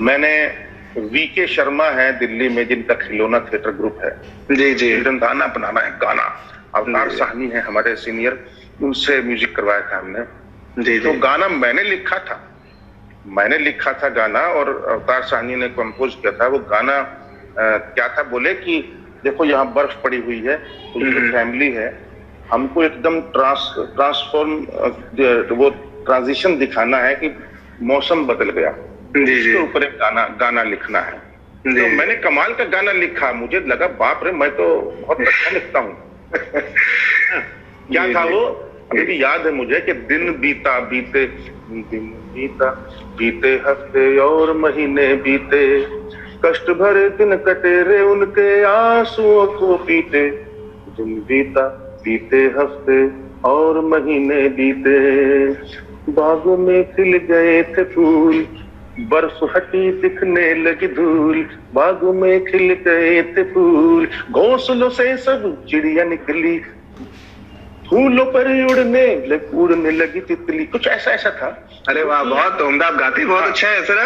मैंने वीके शर्मा है दिल्ली में, जिनका खिलौना थिएटर ग्रुप है, जी जी, गाना बनाना है गाना। अवतार साहनी है हमारे सीनियर, उनसे म्यूजिक करवाया था हमने। जी तो गाना मैंने लिखा था गाना, और अवतार साहनी ने कंपोज किया था। वो गाना क्या था, बोले कि देखो यहाँ बर्फ पड़ी हुई है, तो फैमिली है, हमको एकदम ट्रांसफॉर्म वो ट्रांजिशन दिखाना है कि मौसम बदल गया, उसके ऊपर एक गाना लिखना है। तो मैंने कमाल का गाना लिखा, मुझे लगा बाप रे मैं तो बहुत अच्छा लिखता हूँ। क्या था वो, अभी भी याद है मुझे कि दिन बीता बीते हफ्ते और महीने बीते, कष्ट भरे दिन कटे रे उनके आंसुओं को पीते। दिन बीता बीते हफ्ते और महीने बीते, बागों में खिल गए थे फूल, बर्फ हटी दिखने लगी धूल, बागों में खिल गए थे फूल, घोंसलों से सब चिड़िया निकली, फूलों पर उड़ने लगी तितली। कुछ ऐसा था। अरे वाह, बहुत उम्दा, आप गाते बहुत अच्छा है सर।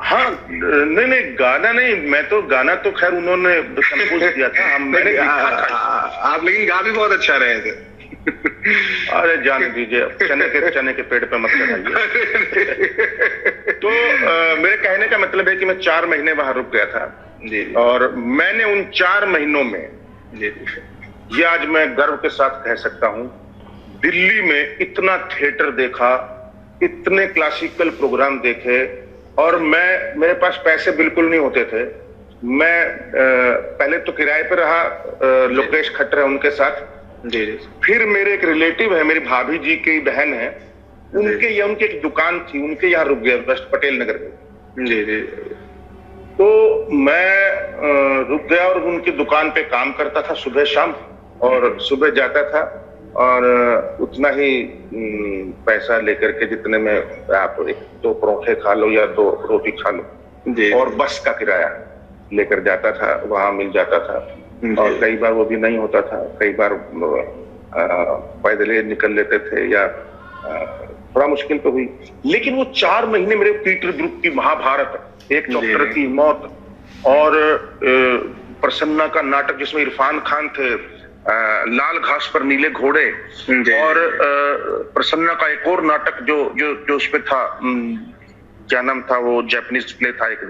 हाँ, नहीं गाना नहीं, मैं तो गाना तो खैर उन्होंने कंपोज किया था, मैंने लिखा था। आप लेकिन गा भी बहुत अच्छा रहे थे। अरे जाने दीजिए, चने के पेड़ पे मत लगाइए। तो मेरे कहने का मतलब है कि मैं 4 महीने वहां रुक गया था जी, और मैंने उन 4 महीनों में जी, ये आज मैं गर्व के साथ कह सकता हूं, दिल्ली में इतना थिएटर देखा, इतने क्लासिकल प्रोग्राम देखे, और मेरे पास पैसे बिल्कुल नहीं होते थे। मैं पहले तो किराए पे रहा, लोकेश खट्टर है उनके साथ जी। फिर मेरे एक रिलेटिव है, मेरी भाभी जी की बहन है, उनके एक दुकान थी, उनके यहाँ रुक गया, वेस्ट पटेल नगर में जी जी। तो मैं रुक गया और उनकी दुकान पे काम करता था सुबह शाम, और सुबह जाता था और उतना ही पैसा लेकर के जितने में आप 1-2 परोठे खा लो या 2 रोटी खा लो जी, और बस का किराया लेकर जाता था, वहां मिल जाता था। और कई बार वो भी नहीं होता था, कई बार पैदल निकल लेते थे, या थोड़ा मुश्किल तो हुई। लेकिन वो 4 महीने मेरे पीटर ब्रूक की महाभारत, एक डॉक्टर की मौत, और प्रसन्ना का नाटक जिसमें इरफान खान थे, लाल घास पर नीले घोड़े, और प्रसन्ना का एक और नाटक जो उसमें था, क्या नाम था, वो जापानीज प्ले था एक,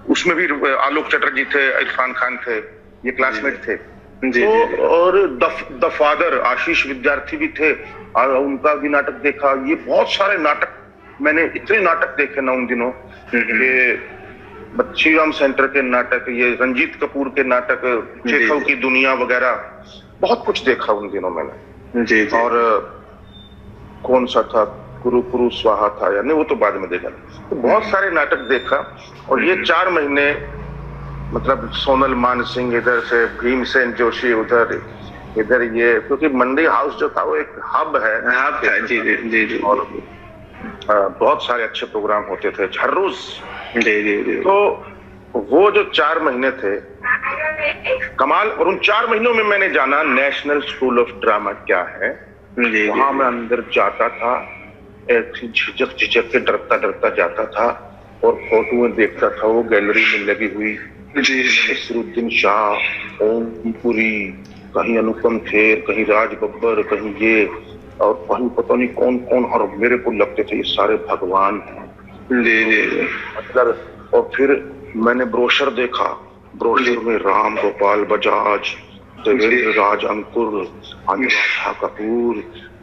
उसमें भी आलोक चटर्जी थे, इरफान खान थे, ये क्लासमेट थे जी, तो और द फादर आशीष विद्यार्थी भी थे, और उनका भी नाटक देखा। ये बहुत सारे नाटक, मैंने इतने नाटक देखे ना उन दिनों, ये बच्चीराम सेंटर के नाटक, ये रंजीत कपूर के नाटक, चेखव की दुनिया वगैरह, बहुत कुछ देखा उन दिनों मैंने जी, जी। और कौन सा था, कुरु स्वाहा था या नहीं, वो तो बाद में देखा। तो बहुत सारे नाटक देखा, और ये 4 महीने मतलब सोनल मान सिंह इधर से, भीमसेन जोशी इधर ये, क्योंकि मंडी हाउस जो था वो एक हब है जी जी जी, और बहुत सारे अच्छे प्रोग्राम होते थे हर रोज जी जी जी। तो वो जो 4 महीने थे कमाल, और उन 4 महीनों में मैंने जाना नेशनल स्कूल ऑफ ड्रामा क्या है जी, वहां मैं अंदर जाता था, झिझक के डरता जाता था, और फोटो देखता था वो गैलरी में लगी हुई जी, नसीरुद्दीन शाह, ओमपुरी, कहीं अनुपम खेर, कहीं राज बब्बर, कहीं ये, और कहीं पता नहीं कौन, और मेरे को लगते थे ये सारे भगवान जी जी, मतलब। और फिर मैंने ब्रोशर देखा, ब्रोशर में राम गोपाल बजाज, देवेंद्र राज अंकुर, अनुराधा कपूर,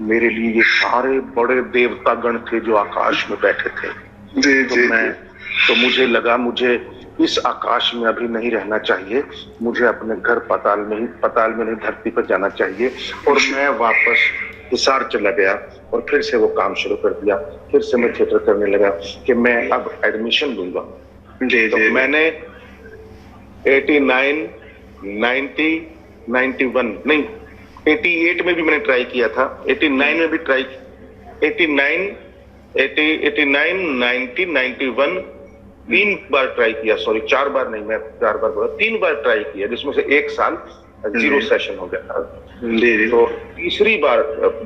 मेरे लिए ये सारे बड़े देवता गण थे जो आकाश में बैठे थे जी जी। तो मुझे लगा मुझे इस आकाश में अभी नहीं रहना चाहिए, मुझे अपने घर पताल में नहीं धरती पर जाना चाहिए। और मैं वापस हिसार चला गया, और फिर से वो काम शुरू कर दिया, फिर से मैं थिएटर करने लगा कि मैं अब एडमिशन लूंगा जी, तो मैंने 89, 90, 91 नहीं 88 में भी मैंने ट्राई किया था, 89 में भी ट्राई, 89, 90, 91 3 बार ट्राई किया, सॉरी 4 बार नहीं, मैं 4 बार बोला, 3 बार ट्राई किया, जिसमें से 1 साल 0 सेशन हो गया था जी। तो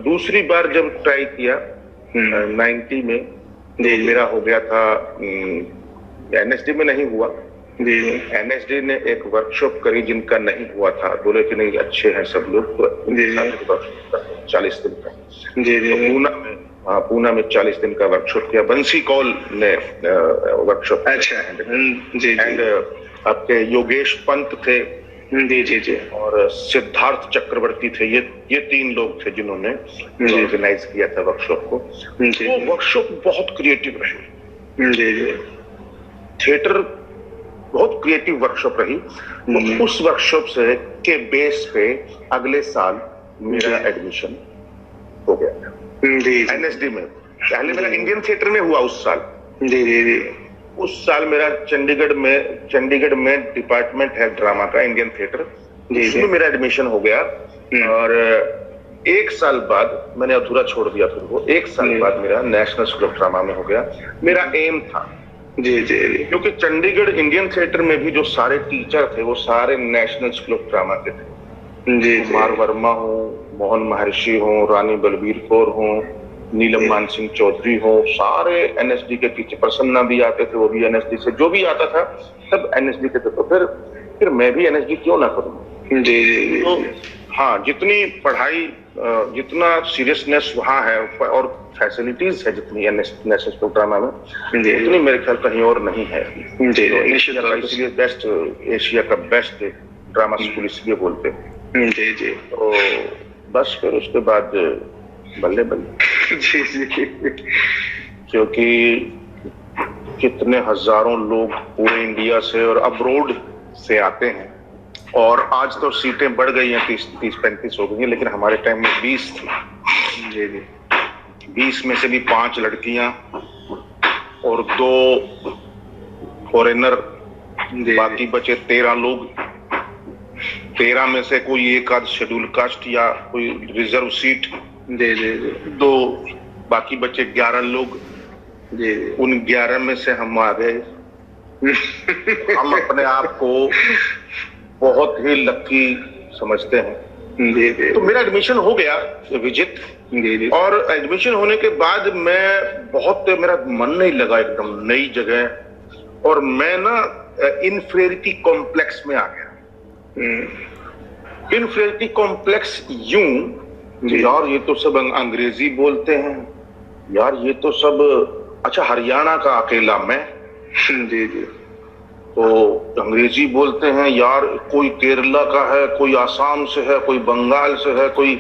दूसरी बार जब ट्राई किया 90 में, जी मेरा हो गया था, एनएसडी में नहीं हुआ। जी एनएसडी ने एक वर्कशॉप करी जिनका नहीं हुआ था, बोले कि नहीं अच्छे हैं सब लोग, तो जी 40 दिन का। जी जी तो पूना में 40 दिन का वर्कशॉप किया। बंसी कौल ने वर्कशॉप। अच्छा जी एंड आपके योगेश पंत थे जी जी जी और सिद्धार्थ चक्रवर्ती थे। ये 3 लोग थे जिन्होंने ऑर्गेनाइज किया था वर्कशॉप को। वो वर्कशॉप बहुत क्रिएटिव रही। जी जी थिएटर बहुत क्रिएटिव वर्कशॉप रही। तो उस वर्कशॉप से के बेस पे अगले साल मेरा एडमिशन हो गया था जी एनएसडी में। पहले मेरा इंडियन थिएटर में हुआ उस साल। जी जी जी उस साल मेरा चंडीगढ़ में डिपार्टमेंट है ड्रामा का, इंडियन थिएटर, जिसमें मेरा एडमिशन हो गया। और 1 साल बाद मैंने अधूरा छोड़ दिया, फिर वो 1 साल बाद मेरा नेशनल स्कूल ऑफ ड्रामा में हो गया। मेरा एम था जी जी क्योंकि चंडीगढ़ इंडियन थिएटर में भी जो सारे टीचर थे वो सारे नेशनल स्कूल ऑफ ड्रामा के थे। जी कुमार वर्मा हो, मोहन महर्षि हो, रानी बलबीर कौर हो, नीलम मान सिंह चौधरी हो, सारे एनएसडी के टीचर। प्रसन्ना भी आते थे, वो भी एनएसडी से, जो भी आता था सब एनएसडी के थे। तो फिर मैं भी एनएसडी क्यों ना करूं। जी जी तो हाँ, जितनी पढ़ाई, जितना सीरियसनेस वहाँ है और फैसिलिटीज है जितनी नेशनल स्कूल ड्रामा में, उतनी मेरे ख्याल कहीं और नहीं है। इसलिए बेस्ट, एशिया का बेस्ट ड्रामा स्कूल इसलिए बोलते हैं। जी जी तो बस फिर उसके बाद बल्ले बल्ले जी जी क्योंकि कितने हजारों लोग पूरे इंडिया से और अब्रोड से आते हैं। और आज तो सीटें बढ़ गई हैं, 30-35 हो गई हैं, लेकिन हमारे टाइम में 20 थी। जी जी 20 में से भी 5 लड़कियां और 2 फॉरेनर, बाकी बचे 13 लोग। 13 में से कोई एक आध शेड्यूल कास्ट या कोई रिजर्व सीट। जी जी 2 बाकी बचे 11 लोग। जी उन 11 में से हम आ गए। हम अपने आप को बहुत ही लकी समझते हैं। जी जी तो मेरा एडमिशन हो गया विजित। जी जी और एडमिशन होने के बाद मेरा मन नहीं लगा, एकदम नई जगह, और मैं ना इन्फीरियरिटी कॉम्प्लेक्स में आ गया। इन्फीरियरिटी कॉम्प्लेक्स यूं, यार ये तो सब अंग्रेजी बोलते हैं, यार ये तो सब, अच्छा हरियाणा का अकेला मैं। जी जी तो अंग्रेजी बोलते हैं यार, कोई केरला का है, कोई आसाम से है, कोई बंगाल से है, कोई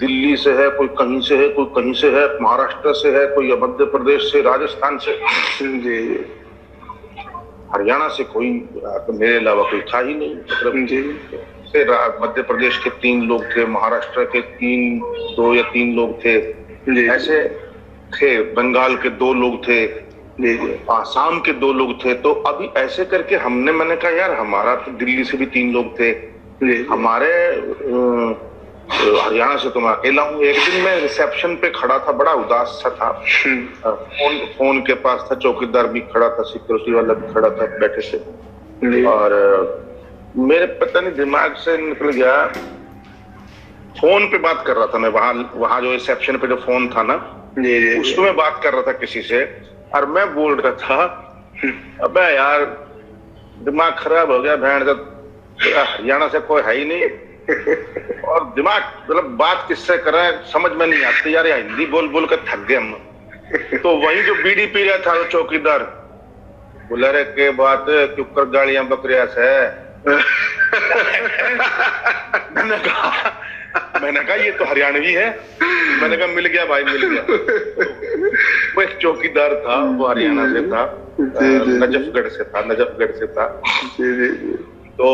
दिल्ली से है, कोई कहीं से है, कोई कहीं से है, महाराष्ट्र से है, कोई मध्य प्रदेश से, राजस्थान से। जी हरियाणा से कोई मेरे अलावा कोई था ही नहीं। मतलब जी से मध्य प्रदेश के 3 लोग थे, महाराष्ट्र के 2 या 3 लोग थे, ऐसे थे, बंगाल के 2 लोग थे, आसाम के 2 लोग थे। तो अभी ऐसे करके मैंने कहा यार, हमारा तो दिल्ली से भी 3 लोग थे, हमारे हरियाणा से तो मैं अकेला हूँ। एक दिन मैं रिसेप्शन पे खड़ा था, बड़ा उदास सा था। फोन के पास था, चौकीदार भी खड़ा था, सिक्योरिटी वाला भी खड़ा था, बैठे थे। और मेरे पता नहीं दिमाग से निकल गया, फोन पे बात कर रहा था मैं। वहां जो रिसेप्शन पे जो फोन था ना, उसमें मैं बात कर रहा था किसी से, और मैं बोल रहा था, अबे यार दिमाग खराब हो गया, बहन हरियाणा से कोई है ही नहीं, और दिमाग मतलब बात किससे कर रहा है समझ में नहीं आती यार, हिंदी बोल बोल कर थक गए हम। तो वही जो बीड़ी पी रहा था वो चौकीदार बोला, रे के बात क्यों कर गाड़ियां बकरिया से। मैंने कहा ये तो हरियाणवी है। मैंने कहा मिल गया भाई, मिल गया। वो एक चौकीदार था, वो हरियाणा से था, नजफगढ़ से था। तो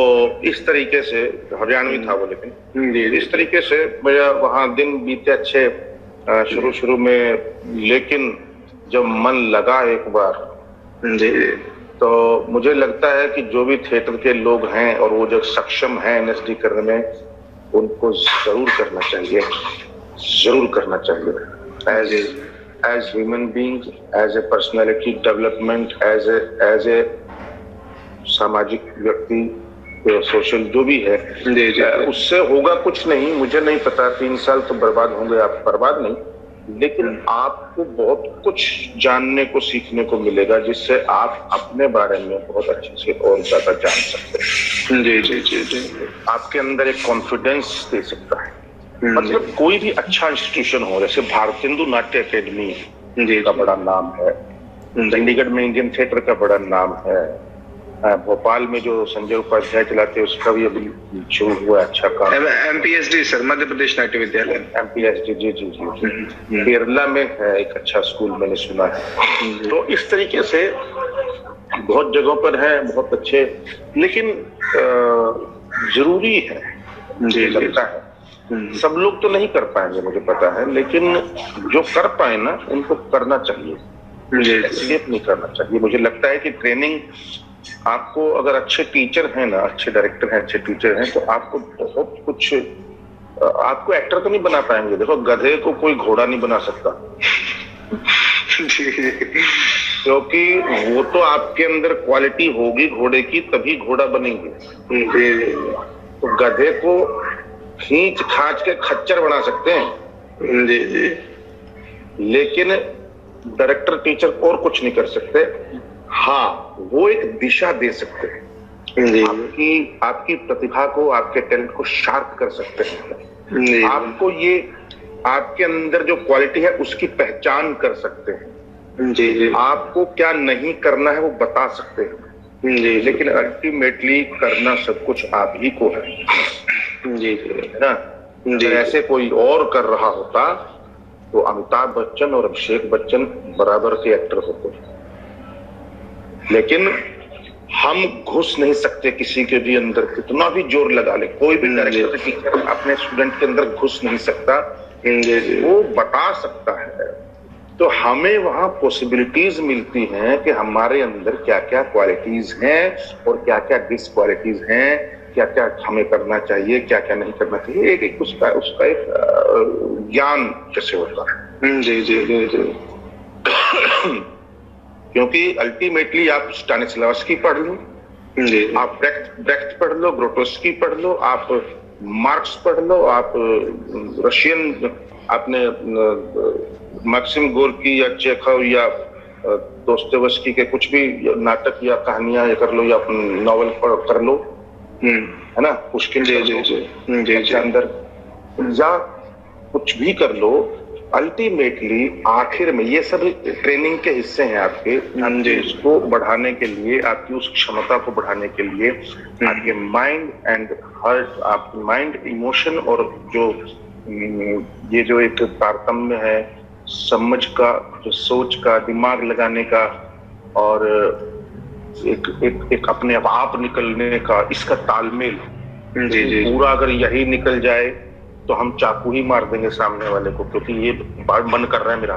इस तरीके से हरियाणवी था वो, लेकिन इस तरीके से मेरा वहां दिन बीते अच्छे शुरू में। लेकिन जब मन लगा एक बार, तो मुझे लगता है कि जो भी थिएटर के लोग हैं और वो जो सक्षम हैं एनएसडी करने में, उनको जरूर करना चाहिए, जरूर करना चाहिए। As human being, as a personality development, as a सामाजिक व्यक्ति, सोशल जो भी है, उससे होगा कुछ नहीं। मुझे नहीं पता 3 साल तो बर्बाद होंगे, आप बर्बाद नहीं, लेकिन आपको बहुत कुछ जानने को सीखने को मिलेगा, जिससे आप अपने बारे में बहुत अच्छे से और ज्यादा जान सकते हैं। जी जी जी जी। आपके अंदर एक कॉन्फिडेंस दे सकता है। मतलब कोई भी अच्छा इंस्टीट्यूशन हो, जैसे भारतेंदु नाट्य अकेडमी जी का बड़ा नाम है, चंडीगढ़ में इंडियन थिएटर का बड़ा नाम है, भोपाल में जो संजय उपाध्याय चलाते हैं उसका भी अभी शुरू हुआ अच्छा काम। MPSD सर, मध्य प्रदेश नाट्य विद्यालय। MPSD, जी जी जी। केरला में है एक अच्छा स्कूल, मैंने सुना है। तो इस तरीके से बहुत जगहों पर है बहुत अच्छे, लेकिन जरूरी है, मुझे लगता है सब लोग तो नहीं कर पाएंगे मुझे पता है, लेकिन जो कर पाए ना उनको करना चाहिए, एस्केप नहीं करना चाहिए। मुझे लगता है कि ट्रेनिंग आपको, अगर अच्छे टीचर हैं ना, अच्छे डायरेक्टर हैं, अच्छे टीचर हैं, तो आपको बहुत कुछ, आपको एक्टर तो नहीं बना पाएंगे। देखो गधे को कोई घोड़ा नहीं बना सकता क्योंकि वो तो आपके अंदर क्वालिटी होगी घोड़े की, तभी घोड़ा बनेंगे। तो गधे को खींच खाच के खच्चर बना सकते हैं, लेकिन डायरेक्टर टीचर और कुछ नहीं कर सकते। हाँ, वो एक दिशा दे सकते हैं, आपकी प्रतिभा को, आपके टैलेंट को शार्प कर सकते हैं। आपको ये आपके अंदर जो क्वालिटी है उसकी पहचान कर सकते हैं। जी। आपको क्या नहीं करना है वो बता सकते हैं। जी। लेकिन अल्टीमेटली करना सब कुछ आप ही को है। जी है ना। अगर ऐसे कोई और कर रहा होता तो अमिताभ बच्चन और अभिषेक बच्चन बराबर के एक्टर होते, लेकिन हम घुस नहीं सकते किसी के भी अंदर, कितना भी जोर लगा ले। कोई भी डायरेक्टर टीचर अपने स्टूडेंट के अंदर घुस नहीं सकता, वो बता सकता है। तो हमें वहां पॉसिबिलिटीज मिलती हैं कि हमारे अंदर क्या क्या क्वालिटीज हैं और क्या क्या डिसक्वालिटीज हैं, क्या क्या हमें करना चाहिए, क्या क्या नहीं करना चाहिए। एक उसका एक ज्ञान कैसे होता है। जी जी जी जी। क्योंकि अल्टीमेटली आप स्टानिस्लावस्की पढ़ लो, आप ब्रेख्ट पढ़ लो, ग्रोटोस्की पढ़ लो, आप मार्क्स पढ़ लो, आप रशियन, आपने मैक्सिम गोर्की या चेखव या दोस्तोयेवस्की के कुछ भी नाटक या कहानियां कर लो, या नॉवल कर लो, है ना, पुष्किन के अंदर, या कुछ भी कर लो। अल्टीमेटली आखिर में ये सब ट्रेनिंग के हिस्से हैं आपके, इसको बढ़ाने के लिए, आपकी उस क्षमता को बढ़ाने के लिए, आपके माइंड एंड हार्ट, आपके माइंड, इमोशन और जो ये जो एक तारतम्य है समझ का, जो सोच का, दिमाग लगाने का, और एक अपने आप निकलने का, इसका तालमेल पूरा अगर यही निकल जाए तो हम चाकू ही मार देंगे सामने वाले को, क्योंकि ये मन कर रहा है मेरा,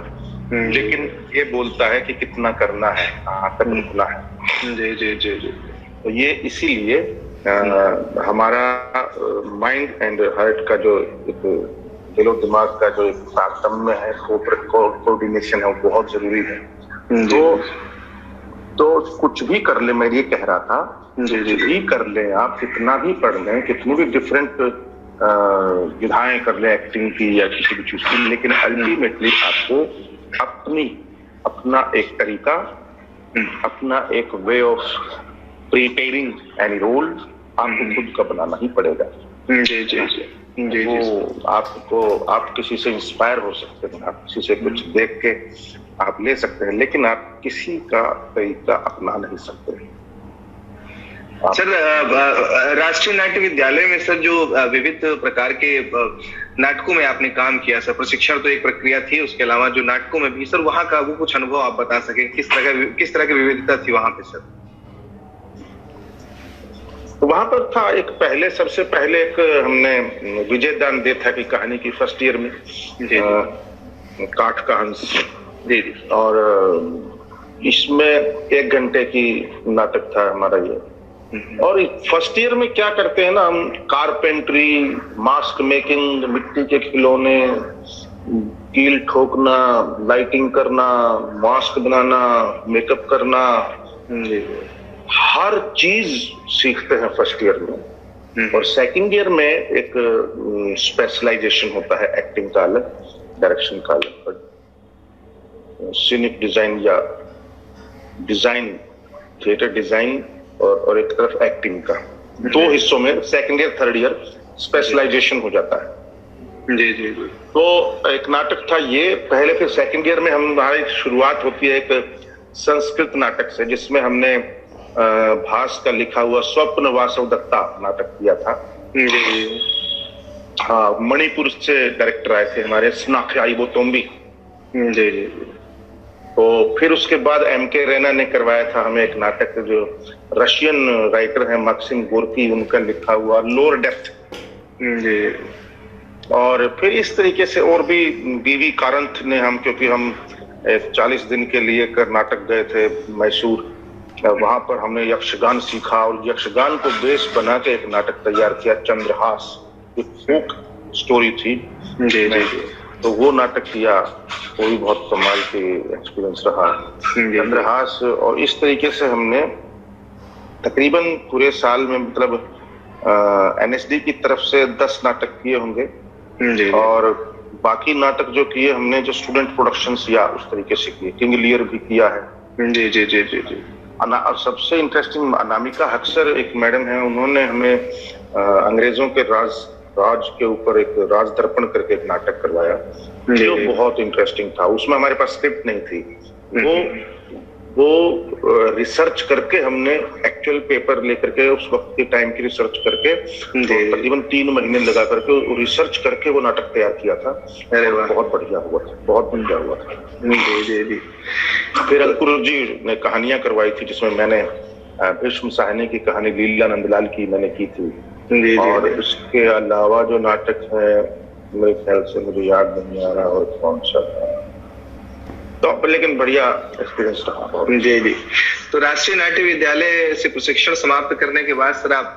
लेकिन ये बोलता है कि कितना करना है, कहाँ तक रुकना है। जी जी जी जी। तो ये इसीलिए हमारा माइंड एंड हार्ट का जो दिलो दिमाग का जो तारतम्य है, कोऑर्डिनेशन है, वो बहुत जरूरी है। तो कुछ भी कर ले, मैं ये कह रहा था, कुछ भी कर ले आप, कितना भी पढ़ लें, कितनी भी डिफरेंट विधाएं कर ले एक्टिंग की या किसी भी चीज की, लेकिन अल्टीमेटली आपको अपना एक तरीका, अपना एक way of preparing any role आपको खुद का बनाना ही पड़ेगा। जी जी जी। वो आप किसी से इंस्पायर हो सकते हैं, आप किसी से कुछ देख के आप ले सकते हैं, लेकिन आप किसी का तरीका अपना नहीं सकते। सर, राष्ट्रीय नाट्य विद्यालय में सर जो विविध प्रकार के नाटकों में आपने काम किया सर, प्रशिक्षण तो एक प्रक्रिया थी, उसके अलावा जो नाटकों में भी सर, वहां का वो कुछ अनुभव आप बता सके, किस तरह की विविधता थी वहां पे सर? वहां पर था एक सबसे पहले एक हमने विजय दान देथा की कहानी की फर्स्ट ईयर में, काठ का हंस, और इसमें 1 घंटे की नाटक था हमारा ये। और फर्स्ट ईयर में क्या करते हैं ना, हम कारपेंट्री, मास्क मेकिंग, मिट्टी के खिलौने, कील ठोकना, लाइटिंग करना, मास्क बनाना, मेकअप करना, हर चीज सीखते हैं फर्स्ट ईयर में। और सेकंड ईयर में एक स्पेशलाइजेशन होता है, एक्टिंग का अलग, डायरेक्शन का अलग। सीनिक डिजाइन या डिजाइन, थिएटर डिजाइन और एक तरफ एक्टिंग का, दो हिस्सों में second year third year specialisation हो जाता है। जी जी जी। तो एक नाटक था ये पहले, फिर सेकंड ईयर में हमारी शुरुआत होती है एक संस्कृत नाटक से, जिसमें हमने भास का लिखा हुआ स्वप्न वासव दत्ता नाटक किया था। जी। हाँ, मणिपुर से डायरेक्टर आए थे हमारे, स्नाखे आईबो तोम्बी। जी जी। तो फिर उसके बाद एमके रैना ने करवाया था हमें एक नाटक, जो रशियन राइटर है मैक्सिम गोर्की, उनका लिखा हुआ लोअर डेप्थ। जी। और फिर इस तरीके से और भी बीवी कारंथ ने क्योंकि हम 40 दिन के लिए कर्नाटक गए थे मैसूर, वहां पर हमने यक्षगान सीखा और यक्षगान को बेस बना के एक नाटक तैयार किया, चंद्रहास, एक फोक स्टोरी थी। जी जी। तो वो नाटक किया, वो भी बहुत कमाल के एक्सपीरियंस रहा, चंद्रहास। और इस तरीके से हमने तकरीबन पूरे साल में, मतलब एनएसडी की तरफ से 10 नाटक किए होंगे। जी। और बाकी नाटक जो किए हमने, जो स्टूडेंट प्रोडक्शंस या उस तरीके से किए, किंग लियर भी किया है। जी जी जी जी जी। और सबसे इंटरेस्टिंग, अनामिका हक्सर एक मैडम है, उन्होंने हमें अंग्रेजों के राज के ऊपर एक राज दर्पण करके एक नाटक करवाया, जो बहुत इंटरेस्टिंग था। उसमें हमारे पास स्क्रिप्ट नहीं थी, वो रिसर्च करके हमने एक्चुअल पेपर लेकर के, उस वक्त के टाइम की रिसर्च करके, तकरीबन 3 महीने लगा करके रिसर्च करके वो नाटक तैयार किया था। अरे वाह, बहुत बढ़िया हुआ था, बहुत बढ़िया हुआ था। जी जी जी। फिर अंकुर जी ने कहानियां करवाई थी, जिसमें मैंने भीष्म साहनी की कहानी लीला नंदलाल की मैंने की थी। जी, और इसके अलावा जो नाटक है, मेरे ख्याल से मुझे याद नहीं आ रहा और कौन सा था, तो लेकिन बढ़िया एक्सपीरियंस रहा बहुत। जी जी। तो राष्ट्रीय नाट्य विद्यालय से प्रशिक्षण समाप्त करने के बाद सर आप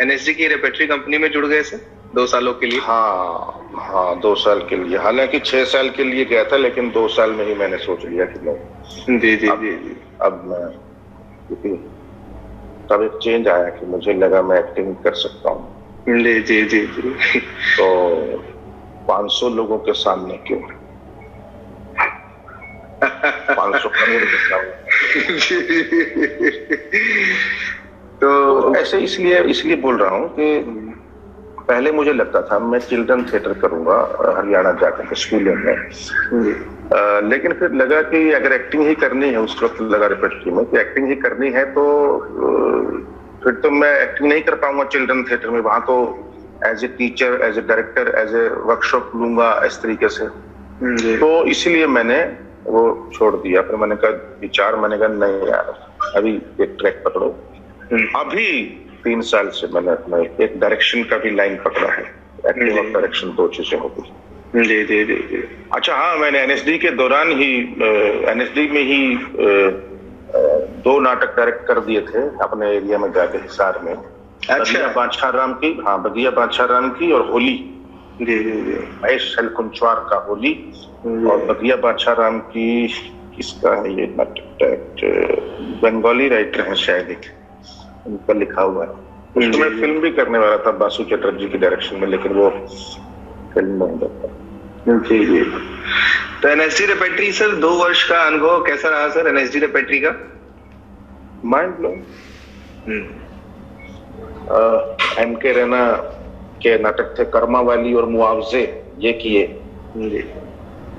एनएसडी की रेपेट्री कंपनी में जुड़ गए सर 2 सालों के लिए? हाँ, 2 साल के लिए। हालांकि 6 साल के लिए गया था, लेकिन 2 साल में ही मैंने सोच लिया कि नहीं। जी जी जी। अब मैं, क्योंकि तब एक चेंज आया कि मुझे लगा मैं एक्टिंग कर सकता हूँ। जी जी जी जी। तो 500 लोगों के सामने क्यों, 500 करोड़ के सामने। तो ऐसे इसलिए बोल रहा हूँ कि पहले मुझे लगता था मैं चिल्ड्रन थिएटर करूंगा हरियाणा जाकर के स्कूलों में, लेकिन फिर लगा कि अगर एक्टिंग ही करनी है, उस वक्त लगा रेपेट्री में कि एक्टिंग ही करनी है, तो फिर तो मैं एक्टिंग नहीं कर पाऊंगा चिल्ड्रन थिएटर में। वहां तो as a teacher, as a director, as a workshop लूंगा इस तरीके से। तो इसलिए मैंने वो छोड़ दिया। फिर मैंने कहा नहीं यार, अभी एक ट्रैक पकड़ो। अभी 3 साल से मैंने अपना एक डायरेक्शन का भी लाइन पकड़ा है, एक्टिंग और डायरेक्शन 2 चीजें हो गई। जी जी जी। अच्छा हाँ, मैंने एनएसडी के दौरान ही, एनएसडी में ही 2 नाटक डायरेक्ट कर दिए थे अपने एरिया में जाके, हिसार में। बगिया बादशाहराम की, हाँ, बगिया बादशाहराम की और होली। जी जी जी। महेश कुंचवार का होली, और बगिया बादशाहराम की, किसका है ये नाटक, बंगाली राइटर है शायद, उनका लिखा हुआ है। उसको मैं फिल्म भी करने वाला था बासु चटर्जी की डायरेक्शन में, लेकिन वो फिल्म नहीं बना। जी जी। तो एनएसडी रेपेट्री सर 2 वर्ष का अनुभव कैसा रहा सर एनएसडी रेपेट्री का? Mind blowing. एमके रैना के नाटक थे कर्मा वाली और मुआवजे, ये किए,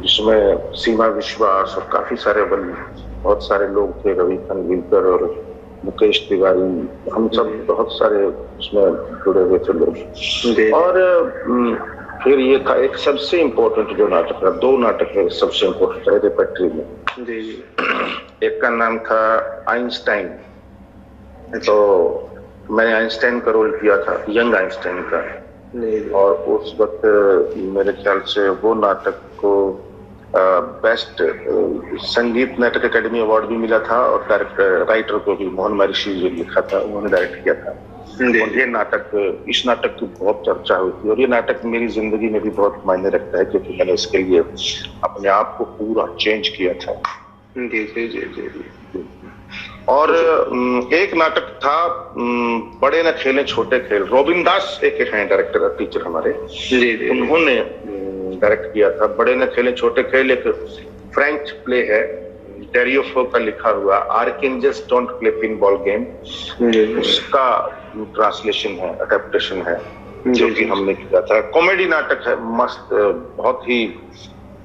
जिसमें सीमा विश्वास और काफी सारे बहुत सारे लोग थे, रवि खनविलकर और मुकेश तिवारी, हम सब बहुत सारे उसमें जुड़े हुए थे लोग। और फिर ये था एक सबसे इम्पोर्टेंट जो नाटक था, 2 नाटक है सबसे इम्पोर्टेंट थे रेपेट्री में। जी जी। एक का नाम था आइंस्टाइन, तो मैंने आइंस्टाइन का रोल किया था, यंग आइंस्टाइन का। और उस वक्त मेरे ख्याल से वो नाटक को बेस्ट संगीत नाटक अकेडमी अवार्ड भी मिला था, और राइटर को भी, मोहन महर्षि जो लिखा था उन्होंने डायरेक्ट किया था। और ये नाटक, इस नाटक की बहुत चर्चा हुई थी, और ये नाटक मेरी जिंदगी में भी बहुत मायने रखता है, क्योंकि मैंने इसके लिए अपने आप को पूरा चेंज किया था। जी जी जी जी। और एक नाटक था बड़े न खेले छोटे खेल, रोबिन दास एक हैं डायरेक्टर टीचर हमारे, जी जी। उन्होंने डायरेक्ट किया था बड़े न खेले छोटे खेल। एक फ्रेंच प्ले है, डेरियोफो का लिखा हुआ archangels don't play pinball game, उसका ट्रांसलेशन है, अडेप्टेशन है, जो कि हमने किया था। कॉमेडी नाटक है, मस्त, बहुत ही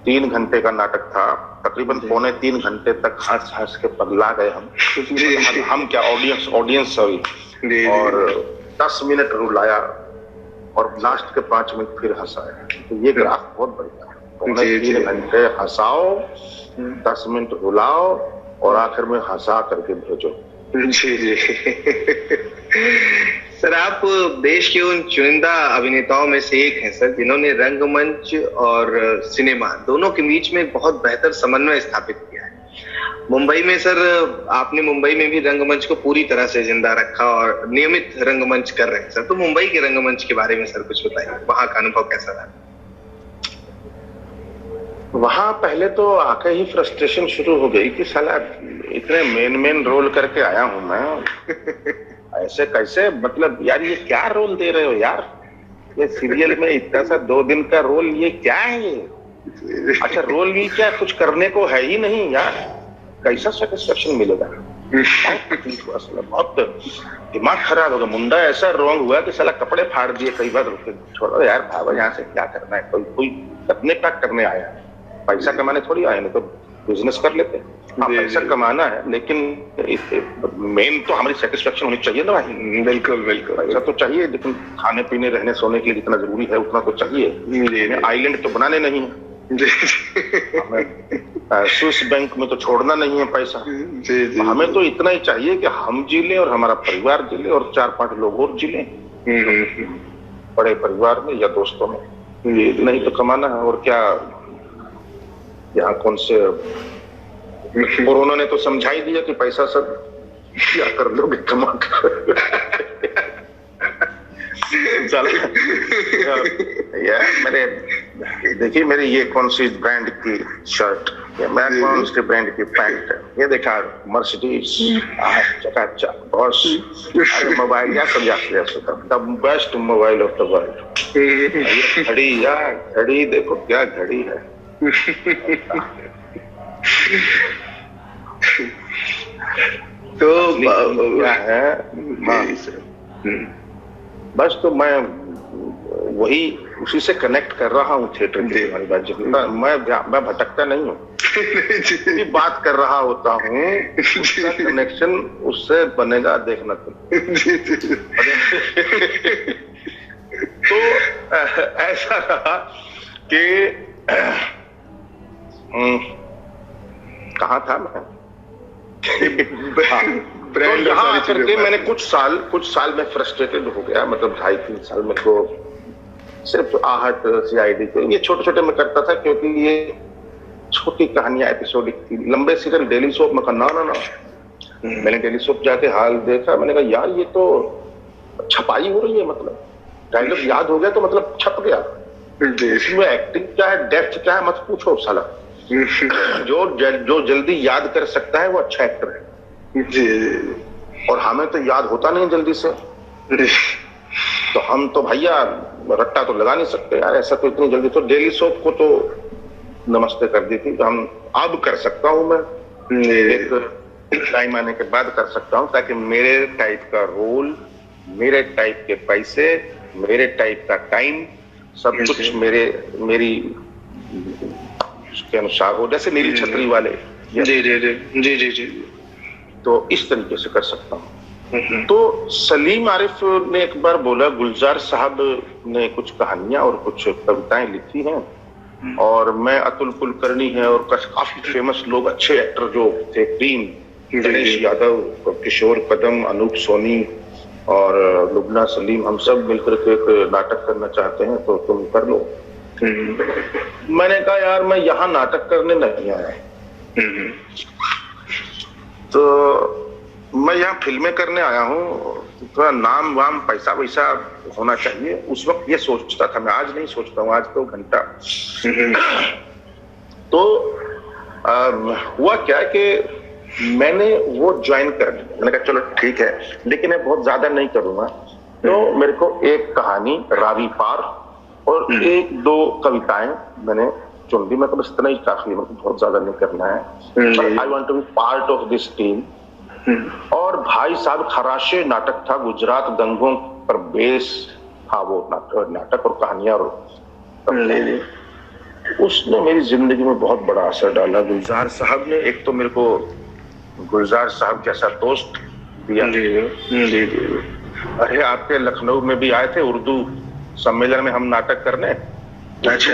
3 घंटे का नाटक था, तकरीबन 2.25 घंटे तक हंस हंस के पगला गए हम क्या, ऑडियंस सॉरी, और 10 मिनट रुलाया और लास्ट के 5 मिनट फिर हंसाया। तो ये ग्राफ बहुत बढ़िया है, 3 घंटे हंसाओ, 10 मिनट रुलाओ और आखिर में हंसा करके भेजो। जी सर, आप देश के उन चुनिंदा अभिनेताओं में से एक हैं सर, जिन्होंने रंगमंच और सिनेमा दोनों के बीच में बहुत बेहतर समन्वय स्थापित किया है। मुंबई में सर, आपने मुंबई में भी रंगमंच को पूरी तरह से जिंदा रखा और नियमित रंगमंच कर रहे हैं सर। तो मुंबई के रंगमंच के बारे में सर कुछ बताइए, वहां का अनुभव कैसा रहा? वहां पहले तो आके ही फ्रस्ट्रेशन शुरू हो गई कि साला इतने मेन रोल करके आया हूं मैं, ऐसे कैसे, मतलब यार ये क्या रोल दे रहे हो यार, ये सीरियल में इतना सा 2 दिन का रोल, ये क्या है ये? अच्छा रोल भी क्या, कुछ करने को है ही नहीं यार, कैसा सेटिस्फेक्शन मिलेगा? बहुत दिमाग खराब हो गया, मुंडा ऐसा रॉन्ग हुआ कि साला कपड़े फाड़ दिए कई बार। छोड़ो यार, भागो यहाँ से, क्या करना है, कोई करने का करने आया है, पैसा कमाने थोड़ी आए, नहीं तो बिजनेस कर लेते। हाँ, पैसा कमाना है, लेकिन मेन तो हमारी सेटिस्फेक्शन होनी चाहिए ना भाई। बिल्कुल बिल्कुल, पैसा तो चाहिए, लेकिन खाने पीने रहने सोने के लिए जितना जरूरी है उतना तो चाहिए। आइलैंड तो बनाने नहीं है, स्विस बैंक में तो छोड़ना नहीं है पैसा। हमें तो इतना ही चाहिए कि हम जी लें और हमारा परिवार जी ले और 4-5 लोग और जी लें बड़े परिवार में या दोस्तों में, नहीं तो कमाना है। और क्या, यहाँ कौन से, और उन्होंने तो समझा ही दिया कि पैसा सब क्या कर लोगे कमा कर। यार मेरे देखिए, मेरी ये कौन सी ब्रांड की शर्ट, मैं कौन सी ब्रांड की पैंट, ये देखा मर्सिडीज, चकाचक, बॉस, मोबाइल या सब the best mobile of the world. घड़ी यार, घड़ी देखो क्या घड़ी है। तो क्या है, बस तो मैं वही उसी से कनेक्ट कर रहा हूँ थिएटर के। मैं भटकता नहीं हूँ, बात कर रहा होता हूँ, उसका कनेक्शन उससे बनेगा, देखना तुम। तो ऐसा रहा कि कहाँ था मैं, तो यहाँ आकर के मैंने कुछ साल में फ्रस्ट्रेटेड हो गया, मतलब 2.5-3 साल में तो सिर्फ आहट, CID के ये छोटे मैं करता था, क्योंकि ये छोटी कहानियां एपिसोडिक थी। लंबे सीरियल डेली सोप में करना ना, मैंने डेली सोप जाके हाल देखा, मैंने कहा यार ये तो छपाई हो रही है, मतलब डायलॉग याद हो गया तो मतलब छप गया। इसमें एक्टिंग क्या है, डेप्थ क्या है, मत पूछो साला। जो जल्दी याद कर सकता है वो अच्छा एक्टर है जी। और हमें तो याद होता नहीं जल्दी से, तो हम तो भैया रट्टा तो लगा नहीं सकते यार, ऐसा तो इतनी जल्दी। तो डेली सोप को तो नमस्ते कर दी थी, तो हम अब कर सकता हूँ मैं, एक टाइम आने के बाद कर सकता हूँ, ताकि मेरे टाइप का रोल, मेरे टाइप के पैसे, मेरे टाइप का टाइम, सब कुछ मेरी उसके अनुसार हो, जैसे नीली छतरी वाले। जी। तो इस तरीके से कर सकता हूँ। तो सलीम आरिफ ने एक बार बोला, गुलजार साहब ने कुछ कहानियां और कुछ कविताएं लिखी हैं, और मैं, अतुल कुलकर्णी है और काफी फेमस लोग, अच्छे एक्टर जो थे, टीम, गणेश यादव, किशोर कदम, अनूप सोनी और लुबना सलीम, हम सब मिलकर के एक नाटक करना चाहते हैं, तो तुम कर लो। मैंने कहा यार मैं यहाँ नाटक करने नहीं आया, तो मैं यहाँ फिल्में करने आया हूँ, थोड़ा नाम वाम पैसा वैसा होना चाहिए। उस वक्त ये सोचता था मैं, आज नहीं सोचता हूँ, आज तो घंटा। तो हुआ क्या कि मैंने वो ज्वाइन कर लिया, मैंने कहा चलो ठीक है, लेकिन मैं बहुत ज्यादा नहीं करूंगा। तो मेरे को एक कहानी रावी पार और 1-2 कविताएं मैंने चुन ली, मैं तो बस इतना ही काफी है, मतलब बहुत ज्यादा नहीं करना है। I want to be part of this team. और भाई साहब खराशे नाटक था, गुजरात दंगों पर बेस था वो नाटक और कहानियां, और उसने मेरी जिंदगी में बहुत बड़ा असर डाला। गुलजार साहब ने एक तो मेरे को गुलजार साहब जैसा दोस्त दिया। अरे आपके लखनऊ में भी आए थे उर्दू सम्मेलन में हम नाटक करने। अच्छा,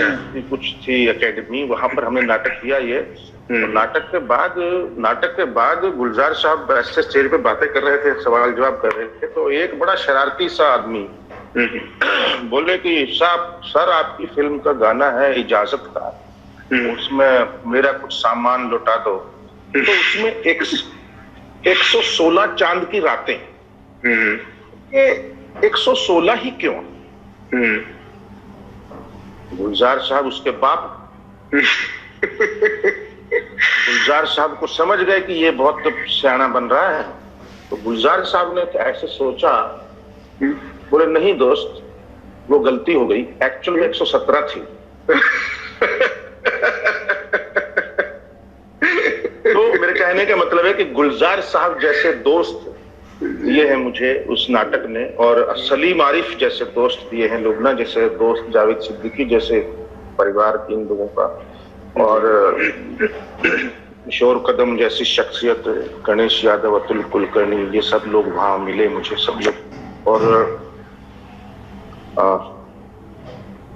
कुछ थी एकेडमी, वहां पर हमने नाटक किया ये। तो नाटक के बाद गुलजार साहब ऐसे स्टेज पे बातें कर रहे थे, सवाल जवाब कर रहे थे, तो एक बड़ा शरारती सा आदमी बोले कि साहब सर आपकी फिल्म का गाना है इजाजत का, उसमें मेरा कुछ सामान लौटा दो। तो उसमें 116 चांद की रातें, ये 116 ही क्यों? गुलजार साहब उसके बाप गुलजार साहब को समझ गए कि ये बहुत सियाना बन रहा है, तो गुलजार साहब ने ऐसे सोचा, बोले नहीं दोस्त वो गलती हो गई, एक्चुअल में 117 थी। तो मेरे कहने का मतलब है कि गुलजार साहब जैसे दोस्त दिए हैं मुझे उस नाटक ने, और सलीम आरिफ जैसे दोस्त दिए हैं, लुबना जैसे दोस्त, जावेद सिद्दीकी जैसे परिवार के इन लोगों का, और किशोर कदम जैसी शख्सियत, गणेश यादव, अतुल कुलकर्णी, ये सब लोग वहां मिले मुझे, सब लोग। और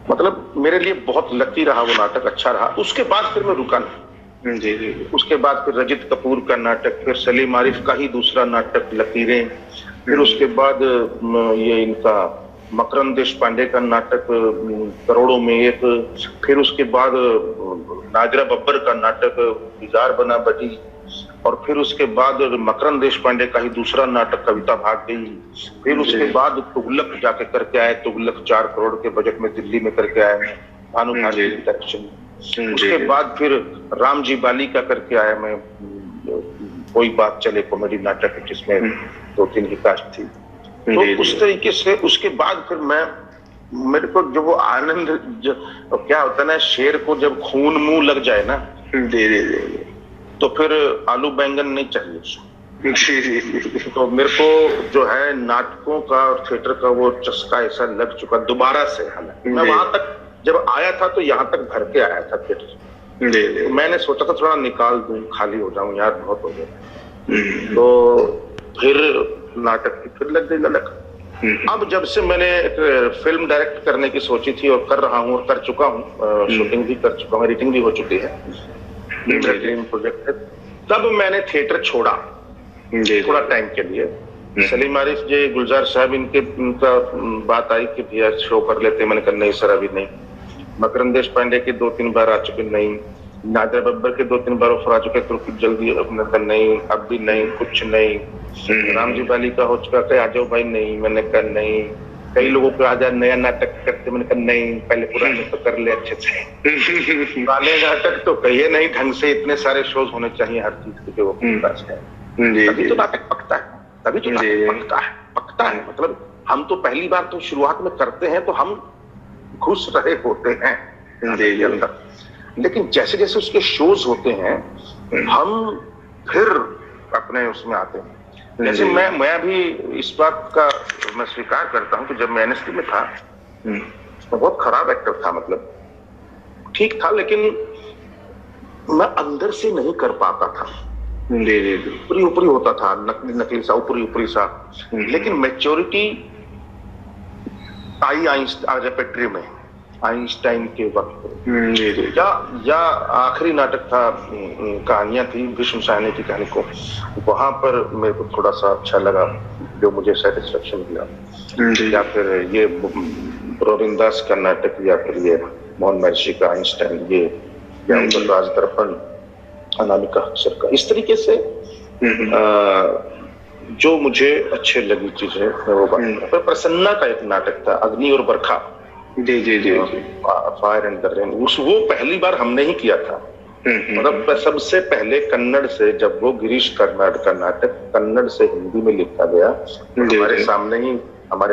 मतलब मेरे लिए बहुत लकी रहा वो नाटक, अच्छा रहा। उसके बाद फिर मैं रुका नहीं। जी। उसके बाद फिर रजित कपूर का नाटक, फिर सलीम आरिफ का ही दूसरा नाटक लकीरें, फिर उसके बाद ये इनका मकरंद देशपांडे का नाटक करोड़ों में एक, फिर उसके बाद नाजरा बब्बर का नाटक बिजार बना बजी, और फिर उसके बाद मकरंद देशपांडे का ही दूसरा नाटक कविता भाग गई, फिर उसके बाद तुगलक जाके करके आए, तुगलक 4 करोड़ के बजट में दिल्ली में करके आए भानु भाटी डायरेक्शन। उसके बाद फिर राम जी बाली का करके आया मैं, कोई बात चले कॉमेडी नाटक जिसमें 2-3 ही कास्ट थी। तो उस तरीके से उसके बाद फिर मेरे को जो वो आनंद क्या होता है ना, शेर को जब खून मुंह लग जाए ना, तो फिर आलू बैंगन नहीं चाहिए। तो मेरे को जो है नाटकों का और थिएटर का वो चस्का ऐसा लग चुका दोबारा से। हालांकि मैं वहां तक जब आया था तो यहाँ तक भर के आया था थिएटर, तो मैंने सोचा था थोड़ा निकाल दूं, खाली हो जाऊं यार, बहुत हो गया। तो फिर नाटक की फिर लग गई ललक। अब जब से मैंने एक फिल्म डायरेक्ट करने की सोची थी और कर रहा हूँ और कर चुका हूँ, शूटिंग भी कर चुका हूँ, एडिटिंग भी हो चुकी है, ड्रीम प्रोजेक्ट है, तब मैंने थिएटर छोड़ा थोड़ा टाइम के लिए। सलीम आरिफ जी, गुलजार साहब, इनका बात आई कि भैया शो कर लेते, मैंने कहा नहीं सर अभी नहीं। मकरंद देशपांडे के 2-3 बार आ चुके, नहीं। नाजरा बब्बर के 2-3 बार ऑफर आ चुके, तो जल्दी अपने कहा नहीं, अब भी नहीं, कुछ नहीं। राम जी बाली का हो चुका, कहे आ जाओ भाई, नहीं, मैंने कहा नहीं। कई लोगों को आ जाए नया नाटक करते, मैंने कहा नहीं, पहले पुराने तो कर ले अच्छे से। पुराने नाटक तो कहिए नहीं ढंग से, इतने सारे शोज होने चाहिए हर चीज के जो वो पास है, तभी तो नाटक पकता है, तभी तो नाटक पकता है। मतलब हम तो पहली बार तो शुरुआत में करते हैं तो हम घुस रहे होते हैं अंदर, लेकिन जैसे जैसे उसके शोज होते हैं हम फिर अपने उसमें आते हैं। जैसे मैं भी इस बात का मैं स्वीकार करता हूँ कि जब मैं एनएसटी में था, मैं बहुत खराब एक्टर था, मतलब ठीक था, लेकिन मैं अंदर से नहीं कर पाता था। ऊपरी होता था, नकली सा, ऊपरी सा। लेकिन मैच्योरिटी आई रेपेट्री में, आइंस्टाइन के वक्त, या आखिरी नाटक था, कहानियां थी, भीष्म साहनी की कहानी को, वहां पर मेरे को थोड़ा सा अच्छा लगा, जो मुझे सेटिस्फेक्शन दिया। या फिर ये रविंदास का नाटक, या फिर ये मोहन महर्षि का आइंस्टाइन, ये या राज दर्पण, अनामिका अक्षर का, इस तरीके से जो मुझे अच्छे लगी चीजें वो बात। प्रसन्ना का एक नाटक था, अग्नि और बरखा, जी, फायर एंड द रेन, वो पहली बार हमने ही किया था। मतलब सबसे पहले कन्नड़ से, जब वो गिरीश कर्नाड का नाटक कन्नड़ से हिंदी में लिखा गया, हमारे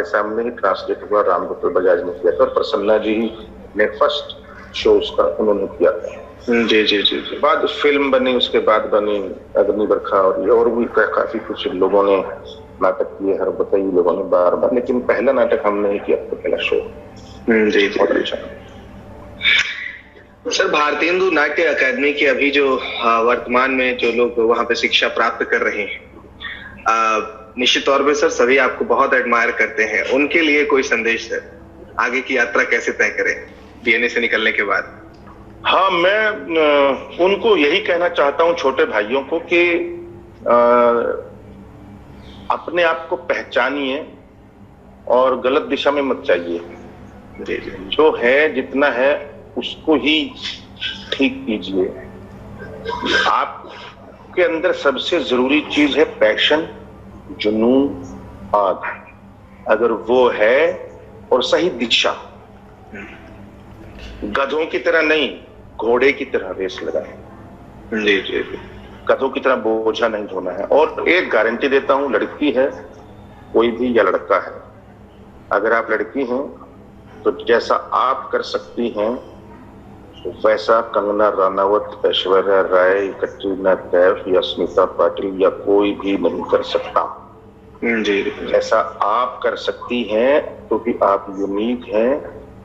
सामने ही ट्रांसलेट हुआ, राम गोपाल बजाज ने किया था, और प्रसन्ना जी ने फर्स्ट शो उसका उन्होंने किया था। जी जी जी जी। बाद फिल्म बनी, उसके बाद बनी अग्नि बरखा, और भी काफी कुछ लोगों ने नाटक किए, हर बताई लोगों ने बार बार, लेकिन पहला नाटक हमने ही किया था, पहला शो। जी बहुत अच्छा। सर, भारतेंदु नाट्य अकादमी की अभी जो वर्तमान में जो लोग वहां पे शिक्षा प्राप्त कर रहे हैं, निश्चित तौर पे सर सभी आपको बहुत एडमायर करते हैं, उनके लिए कोई संदेश है? आगे की यात्रा कैसे तय करें बीएनए से निकलने के बाद? हाँ, मैं उनको यही कहना चाहता हूं, छोटे भाइयों को, कि अपने आप को पहचानिए और गलत दिशा में मत जाइए। जो है जितना है उसको ही ठीक कीजिए। आपके अंदर सबसे जरूरी चीज है पैशन, जुनून, आग। अगर वो है और सही दिशा, गधों की तरह नहीं, घोड़े की तरह रेस लगाए। जी जी। गधों की तरह बोझा नहीं ढोना है। और एक गारंटी देता हूं, लड़की है कोई भी या लड़का है, अगर आप लड़की हैं तो जैसा आप कर सकती हैं वैसा कंगना रनावत, ऐश्वर्या राय, कटरीना कैफ या स्मिता पाटिल या कोई भी नहीं कर सकता। जी। जैसा आप कर सकती हैं, क्योंकि आप यूनिक हैं,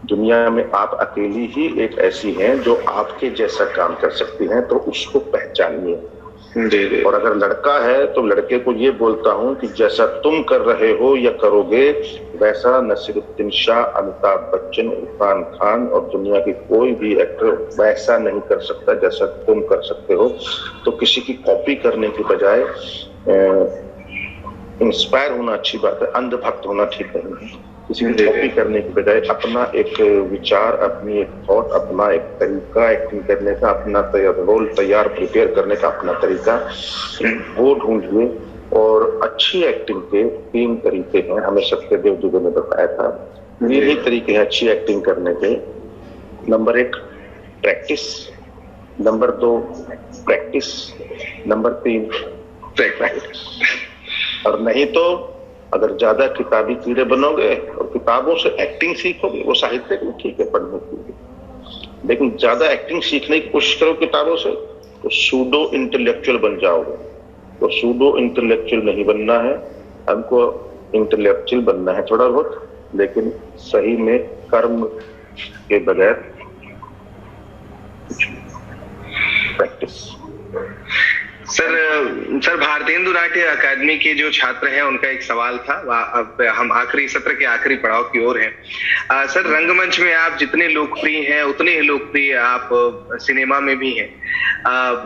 दुनिया में आप अकेली ही एक ऐसी हैं जो आपके जैसा काम कर सकती हैं, तो उसको पहचानिए। और अगर लड़का है तो लड़के को ये बोलता हूं कि जैसा तुम कर रहे हो या करोगे वैसा नसीरुद्दीन शाह, अमिताभ बच्चन, इरफान खान और दुनिया की कोई भी एक्टर वैसा नहीं कर सकता जैसा तुम कर सकते हो। तो किसी की कॉपी करने की बजाय इंस्पायर होना अच्छी बात है, अंधभक्त होना ठीक नहीं है। किसी की कॉपी करने की बजाय अपना एक विचार, अपनी एक थॉट, अपना एक तरीका एक्टिंग करने का, अपना रोल तैयार प्रिपेयर करने का अपना तरीका, वो ढूंढिए। और अच्छी एक्टिंग के 3 तरीके हैं, हमें सत्यदेव दुबे ने बताया था। यही तरीके हैं अच्छी एक्टिंग करने के। Number 1 practice, number 2 practice, number 3 practice. और नहीं तो अगर ज्यादा किताबी कीड़े बनोगे और किताबों से एक्टिंग सीखोगे, वो साहित्य में ठीक है पढ़ने के लिए, लेकिन ज्यादा एक्टिंग सीखने की कोशिश करो किताबों से तो सूडो इंटेलेक्चुअल बन जाओगे। तो सूडो इंटेलेक्चुअल नहीं बनना है, हमको इंटेलेक्चुअल बनना है थोड़ा बहुत, लेकिन सही में कर्म के बगैर प्रैक्टिस। सर भारतेंदु नाट्य अकादमी के जो छात्र हैं उनका एक सवाल था, अब हम आखिरी सत्र के आखिरी पड़ाव की ओर हैं। सर, रंगमंच में आप जितने लोकप्रिय हैं उतने ही लोकप्रिय आप सिनेमा में भी हैं।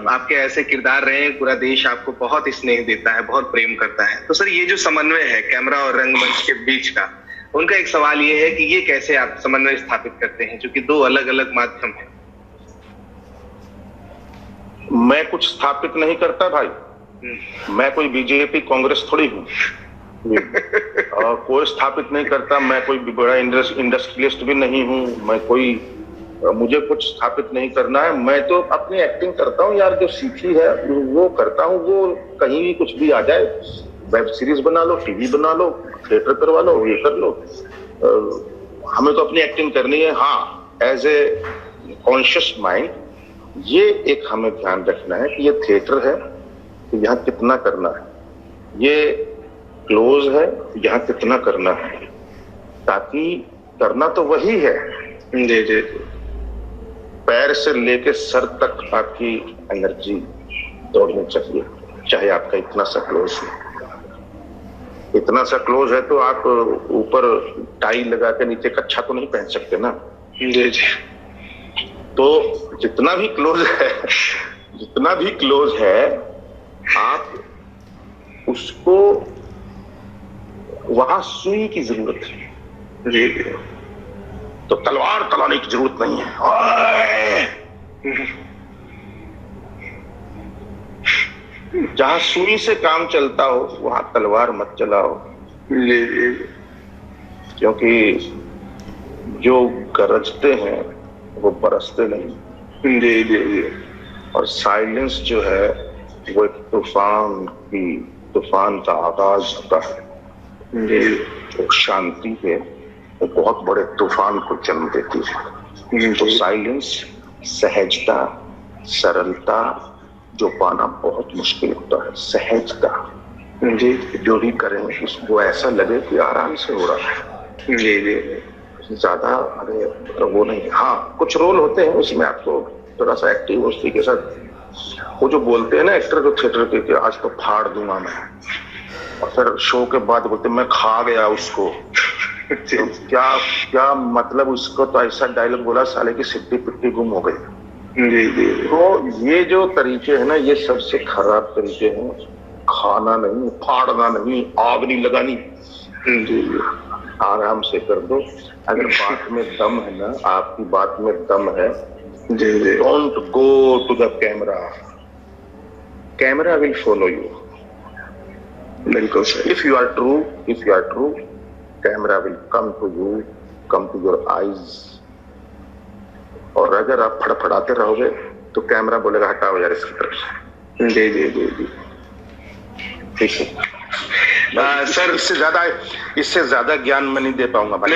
आपके ऐसे किरदार रहे हैं, पूरा देश आपको बहुत स्नेह देता है, बहुत प्रेम करता है। तो सर, ये जो समन्वय है कैमरा और रंगमंच के बीच का, उनका एक सवाल ये है कि ये कैसे आप समन्वय स्थापित करते हैं, क्योंकि 2 अलग अलग माध्यम है। मैं कुछ स्थापित नहीं करता भाई, मैं कोई बीजेपी कांग्रेस थोड़ी हूँ और कोई स्थापित नहीं करता। मैं कोई बड़ा इंडस्ट्रियलिस्ट भी नहीं हूँ, मैं कोई, मुझे कुछ स्थापित नहीं करना है। मैं तो अपनी एक्टिंग करता हूँ यार, जो सीखी है वो करता हूँ। वो कहीं भी कुछ भी आ जाए, वेब सीरीज बना लो, टीवी बना लो, थिएटर करवा लो, ये कर लो, हमें तो अपनी एक्टिंग करनी है। हाँ, एज ए कॉन्शियस माइंड ये एक हमें ध्यान रखना है कि ये थिएटर है तो यहाँ कितना करना है, ये क्लोज है यहाँ कितना करना है, ताकि करना तो वही है। जी जी। पैर से लेके सर तक आपकी एनर्जी दौड़नी चाहिए, चाहे आपका इतना सा क्लोज है। इतना सा क्लोज है तो आप ऊपर टाई लगा के नीचे कच्छा तो नहीं पहन सकते ना। जी जी। तो जितना भी क्लोज है आप उसको, वहां सुई की जरूरत है। जी, तो तलवार चलाने की जरूरत नहीं है। जहां सुई से काम चलता हो वहां तलवार मत चलाओ, क्योंकि जो गरजते हैं वो बरसते नहीं। जी जी जी। और साइलेंस जो है वो एक तूफान का आगाज होता है। जी। शांति है वो बहुत बड़े तूफान को जन्म देती है। तो साइलेंस, सहजता, सरलता जो पाना बहुत मुश्किल होता है। सहजता जी, जो भी करें उसको ऐसा लगे कि आराम से हो रहा है। जी जी, ज्यादा अरे वो नहीं। हाँ, कुछ रोल होते हैं उसमें आपको थोड़ा सा एक्टिव उसी के साथ, वो जो बोलते हैं ना एक्टर को थिएटर के कि आज तो फाड़ दूंगा मैं, और फिर शो के बाद बोलते मैं खा गया उसको। तो क्या क्या मतलब, उसको तो ऐसा डायलॉग बोला साले की सिट्टी पिट्टी गुम हो गई। जी जी, तो ये जो तरीके हैं ना, ये सबसे खराब तरीके हैं। खाना नहीं, फाड़ना नहीं, आग नहीं लगानी। जी, आराम से कर दो। अगर बात में दम है ना, आपकी बात में दम है, जी जी, don't go to the camera, camera will follow you. बिल्कुल सही। If you are true, camera will come to you, come to your eyes. और अगर आप फड़फड़ाते रहोगे तो कैमरा बोलेगा हटाओ यार इसकी तरफ से। जी जी जी जी, ठीक है सर। इससे ज्यादा ज्ञान मैं नहीं दे पाऊंगा भाई।